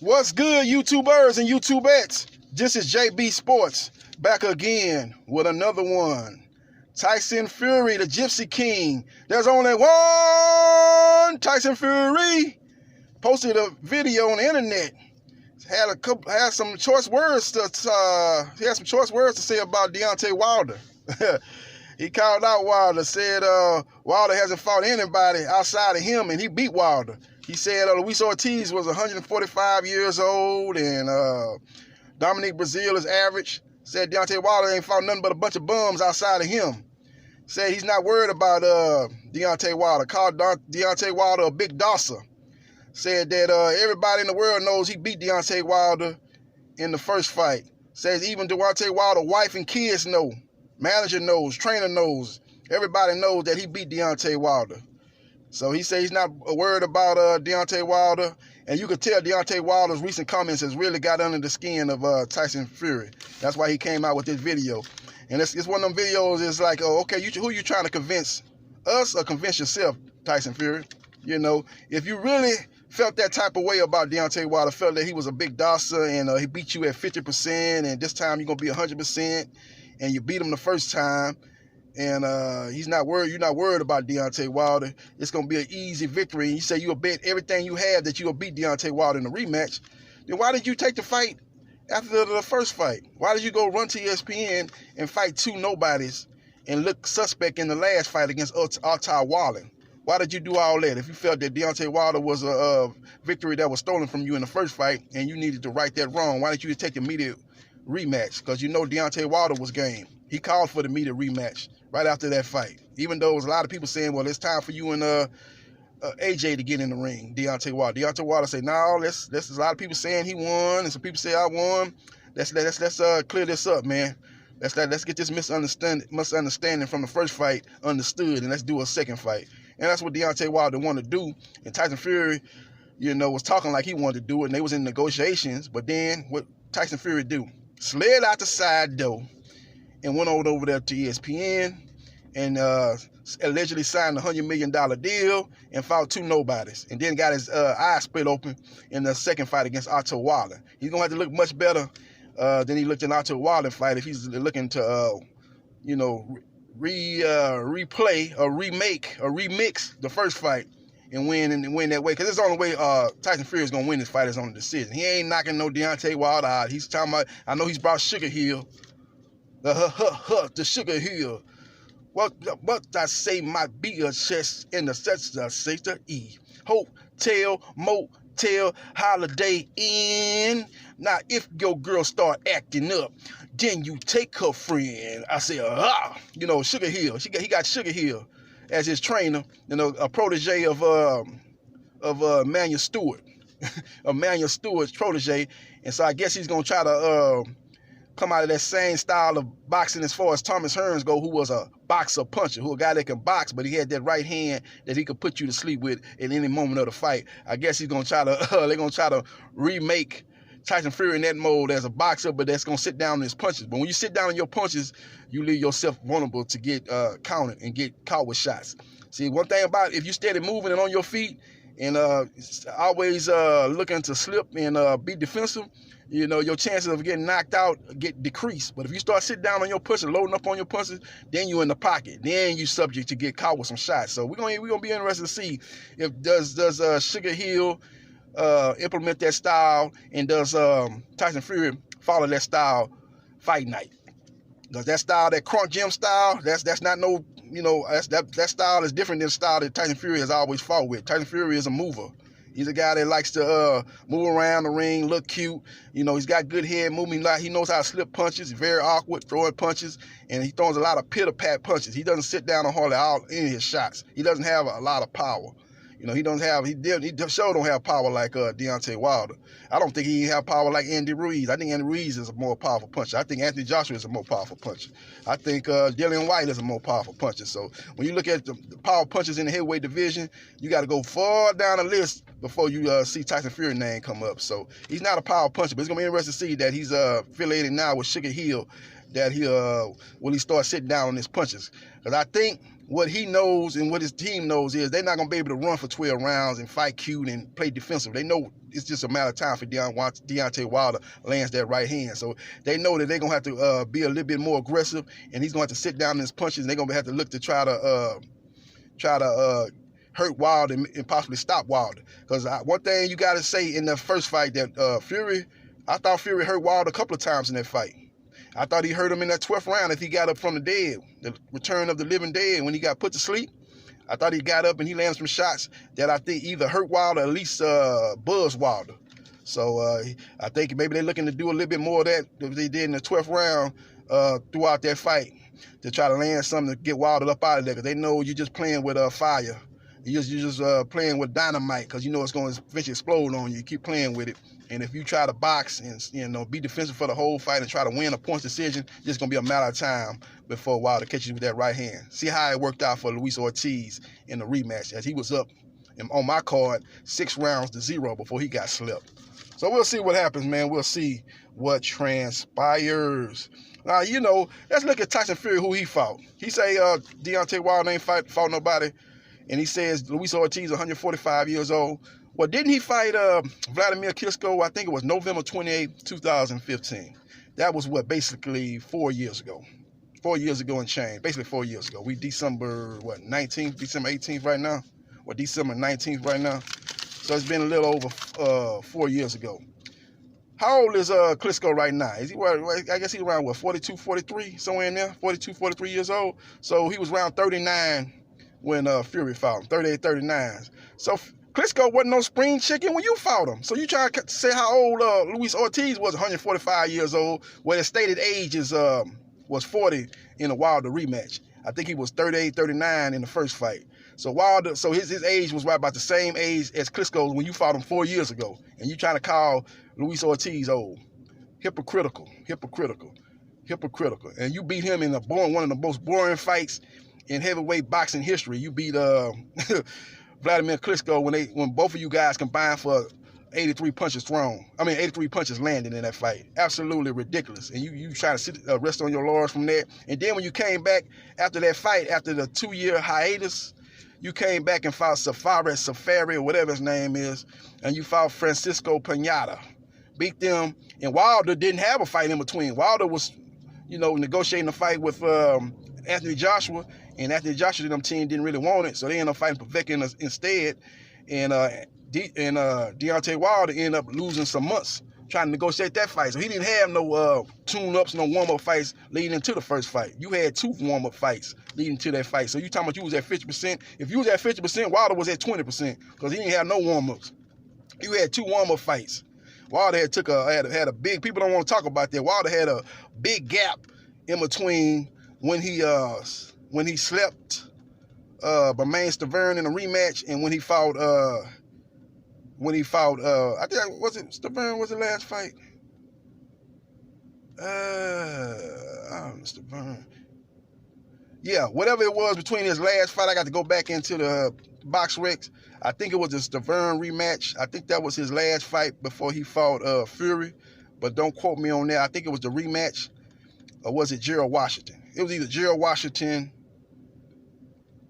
What's good, YouTubers and YouTubettes? This is JB Sports back again with another one. Tyson Fury, the Gypsy King. There's only one Tyson Fury. Posted a video on the internet. Had some choice words to say about Deontay Wilder. He called out Wilder, said Wilder hasn't fought anybody outside of him, and he beat Wilder. He said Luis Ortiz was 145 years old, and Dominic Breazeale is average. Said Deontay Wilder ain't fought nothing but a bunch of bums outside of him. Said he's not worried about Deontay Wilder. Called Deontay Wilder a big dosser. Said that everybody in the world knows he beat Deontay Wilder in the first fight. Says even Deontay Wilder's wife and kids know. Manager knows, trainer knows, everybody knows that he beat Deontay Wilder. So he said he's not worried about Deontay Wilder, and you could tell Deontay Wilder's recent comments has really got under the skin of Tyson Fury. That's why he came out with this video. And it's one of them videos, it's like, oh, okay, who you trying to convince? Us or convince yourself, Tyson Fury? You know, if you really felt that type of way about Deontay Wilder, felt that he was a big dosser and he beat you at 50%, and this time you're going to be 100%, and you beat him the first time, and he's not worried. You're not worried about Deontay Wilder. It's going to be an easy victory. And you say you'll bet everything you have that you'll beat Deontay Wilder in the rematch. Then why did you take the fight after the first fight? Why did you go run to ESPN and fight two nobodies and look suspect in the last fight against Otto Wallin? Why did you do all that? If you felt that Deontay Wilder was a victory that was stolen from you in the first fight and you needed to right that wrong, why didn't you take the immediate rematch? Because you know Deontay Wilder was game. He called for the immediate rematch right after that fight. Even though there was a lot of people saying, well, it's time for you and AJ to get in the ring, Deontay Wilder. Deontay Wilder said, no, there's a lot of people saying he won, and some people say I won. Let's clear this up, man. Let's get this misunderstanding from the first fight understood, and let's do a second fight. And that's what Deontay Wilder wanted to do. And Tyson Fury, you know, was talking like he wanted to do it, and they was in negotiations. But then what Tyson Fury do? Slid out the side door and went over there to ESPN and allegedly signed a $100 million deal and fought two nobodies, and then got his eyes split open in the second fight against Otto Wallin. He's gonna have to look much better than he looked in Otto Wallin fight if he's looking to, you know, replay or remake or remix the first fight and win that way. Because it's the only way Tyson Fury is gonna win this fight is on a decision. He ain't knocking no Deontay Wilder out. He's talking about, I know he's brought Sugar Hill. The Sugar Hill. What I say might be a chest in the sets of Satan E. Hotel, motel, Holiday Inn. Now, if your girl start acting up, then you take her friend. I say, you know, Sugar Hill. He got Sugar Hill as his trainer, you know, a protege of Emmanuel Stewart, Emmanuel Stewart's protege. And so I guess he's gonna try to come out of that same style of boxing as far as Thomas Hearns go, who was a boxer puncher, who a guy that can box, but he had that right hand that he could put you to sleep with at any moment of the fight. I guess he's gonna try to they're gonna try to remake Tyson Fury in that mode as a boxer, but that's gonna sit down on his punches. But when you sit down on your punches, you leave yourself vulnerable to get countered and get caught with shots. See, one thing about it, if you steady moving and on your feet and always looking to slip and be defensive, you know, your chances of getting knocked out get decreased. But if you start sitting down on your punches, loading up on your punches, then you're in the pocket. Then you're subject to get caught with some shots. So we're gonna be interested to see if does Sugar Hill implement that style, and does Tyson Fury follow that style fight night? Because that style, that crunk gym style, that's not no, you know, that style is different than the style that Tyson Fury has always fought with. Tyson Fury is a mover. He's a guy that likes to move around the ring, look cute. You know, he's got good head movement. He knows how to slip punches. He's very awkward throwing punches, and he throws a lot of pitter-pat punches. He doesn't sit down on hardly any of his shots. He doesn't have a lot of power. You know, he sure don't have power like Deontay Wilder. I don't think he have power like Andy Ruiz. I think Andy Ruiz is a more powerful puncher. I think Anthony Joshua is a more powerful puncher. I think Dillian White is a more powerful puncher. So when you look at the power punchers in the heavyweight division, you got to go far down the list before you see Tyson Fury's name come up. So he's not a power puncher, but it's going to be interesting to see that he's affiliated now with Sugar Hill that he start sitting down on his punches. Because I think what he knows and what his team knows is they're not going to be able to run for 12 rounds and fight cute and play defensive. They know it's just a matter of time for Deontay Wilder lands that right hand. So they know that they're going to have to be a little bit more aggressive, and he's going to have to sit down in his punches, and they're going to have to look to try to hurt Wilder and possibly stop Wilder. Because one thing you got to say in the first fight that I thought Fury hurt Wilder a couple of times in that fight. I thought he hurt him in that 12th round if he got up from the dead, the return of the living dead when he got put to sleep. I thought he got up and he landed some shots that I think either hurt Wilder or at least buzzed Wilder. So I think maybe they're looking to do a little bit more of that they did in the 12th round throughout that fight to try to land something to get Wilder up out of there, because they know you're just playing with fire. You're just playing with dynamite, because you know it's going to eventually explode on you. You keep playing with it. And if you try to box and be defensive for the whole fight and try to win a points decision, it's just going to be a matter of time before Wilder catches you with that right hand. See how it worked out for Luis Ortiz in the rematch, as he was up on my card 6-0 before he got slept. So we'll see what happens, man. We'll see what transpires. Now, let's look at Tyson Fury, who he fought. He say Deontay Wilder ain't fought nobody. And he says Luis Ortiz, 145 years old. Well, didn't he fight Vladimir Klitschko? I think it was November 28, 2015. That was basically 4 years ago. 4 years ago and change. Basically 4 years ago. We December 19th, December 18th right now? Or December 19th right now? So it's been a little over 4 years ago. How old is Klitschko right now? Is he, I guess he's around, 42, 43? Somewhere in there? 42, 43 years old? So he was around 39 when Fury fought him, 38, 39. So Klitschko wasn't no spring chicken when you fought him. So you trying to say how old Luis Ortiz was, 145 years old, where the stated age was 40 in the Wilder rematch. I think he was 38, 39 in the first fight. So Wilder, so his age was right about the same age as Klitschko's when you fought him 4 years ago. And you trying to call Luis Ortiz old. Hypocritical. And you beat him in one of the most boring fights in heavyweight boxing history. You beat Vladimir Klitschko when both of you guys combined for 83 punches thrown. 83 punches landed in that fight. Absolutely ridiculous. And you try to rest on your laurels from that. And then when you came back after that fight, after the 2-year hiatus, you came back and fought Safari, or whatever his name is, and you fought Francisco Pinata. Beat them, and Wilder didn't have a fight in between. Wilder was, negotiating a fight with Anthony Joshua, and Anthony Joshua and them team didn't really want it, so they ended up fighting Povetkin instead, and Deontay Wilder ended up losing some months trying to negotiate that fight. So he didn't have no tune-ups, no warm-up fights leading into the first fight. You had 2 warm-up fights leading to that fight. So you talking about you was at 50%. If you was at 50%, Wilder was at 20% because he didn't have no warm-ups. You had 2 warm-up fights. Wilder had a big, people don't want to talk about that. Wilder had a big gap in between when he slept Bermain Stavern in a rematch and when he fought I think was it Stavern was the last fight? Stavern. Yeah, whatever it was between his last fight, I got to go back into the box recs. I think it was the Stavern rematch. I think that was his last fight before he fought Fury, but don't quote me on that. I think it was the rematch, or was it Gerald Washington? It was either Gerald Washington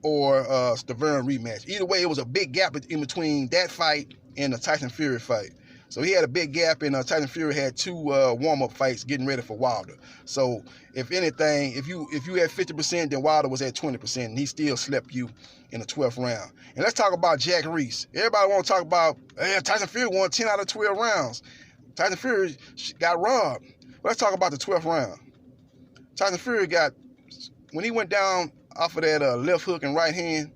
or Stavern rematch. Either way, it was a big gap in between that fight and the Tyson Fury fight. So he had a big gap, and Tyson Fury had 2 warm-up fights getting ready for Wilder. So if anything, if you had 50%, then Wilder was at 20%, and he still slept you in the 12th round. And let's talk about Jack Reese. Everybody want to talk about, Tyson Fury won 10 out of 12 rounds. Tyson Fury got robbed. But let's talk about the 12th round. Tyson Fury when he went down off of that left hook and right hand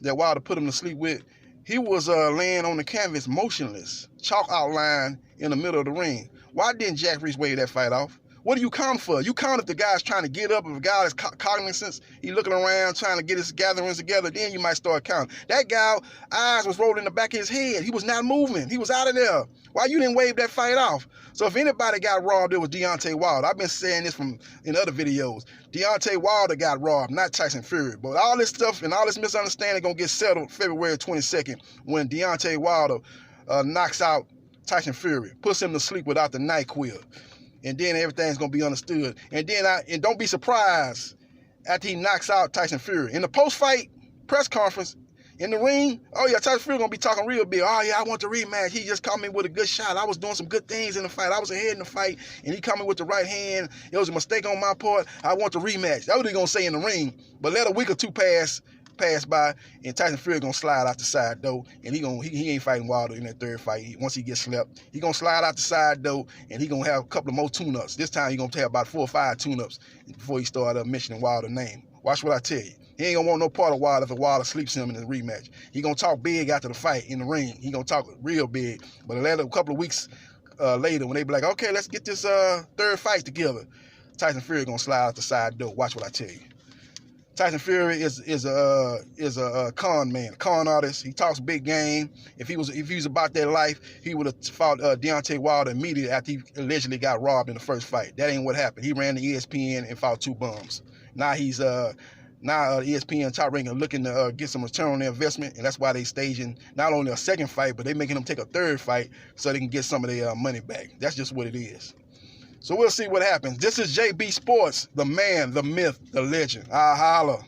that Wilder put him to sleep with, he was laying on the canvas motionless, chalk outline in the middle of the ring. Why didn't Jack Reese wave that fight off? What do you count for? You count if the guy's trying to get up, if a guy is cognizant, he's looking around trying to get his gatherings together, then you might start counting. That guy, eyes was rolling in the back of his head. He was not moving. He was out of there. Why you didn't wave that fight off? So if anybody got robbed, it was Deontay Wilder. I've been saying this in other videos. Deontay Wilder got robbed, not Tyson Fury. But all this stuff and all this misunderstanding going to get settled February 22nd when Deontay Wilder knocks out Tyson Fury, puts him to sleep without the NyQuil. and then everything's gonna be understood. And don't be surprised after he knocks out Tyson Fury. In the post-fight press conference, in the ring, oh yeah, Tyson Fury gonna be talking real big. Oh yeah, I want the rematch. He just caught me with a good shot. I was doing some good things in the fight. I was ahead in the fight, and he caught me with the right hand. It was a mistake on my part. I want the rematch. That's what he gonna say in the ring. But let a week or two pass by, and Tyson Fury gonna slide out the side door, and he ain't fighting Wilder in that third fight. Once he gets slept, he gonna slide out the side door, and he gonna have a couple of more tune-ups. This time he gonna have about 4 or 5 tune-ups before he start mentioning Wilder's name. Watch what I tell you. He ain't gonna want no part of Wilder if Wilder sleeps him in the rematch. He gonna talk big after the fight in the ring. He gonna talk real big. But later, a couple of weeks later, when they be like, okay, let's get this third fight together, Tyson Fury gonna slide out the side door. Watch what I tell you. Tyson Fury is a con man, con artist. He talks big game. If he was about that life, he would have fought Deontay Wilder immediately after he allegedly got robbed in the first fight. That ain't what happened. He ran to ESPN and fought 2 bums. Now he's ESPN Top Ranking looking to get some return on their investment, and that's why they staging not only a second fight, but they making him take a third fight so they can get some of their money back. That's just what it is. So we'll see what happens. This is JB Sports, the man, the myth, the legend. I'll holla.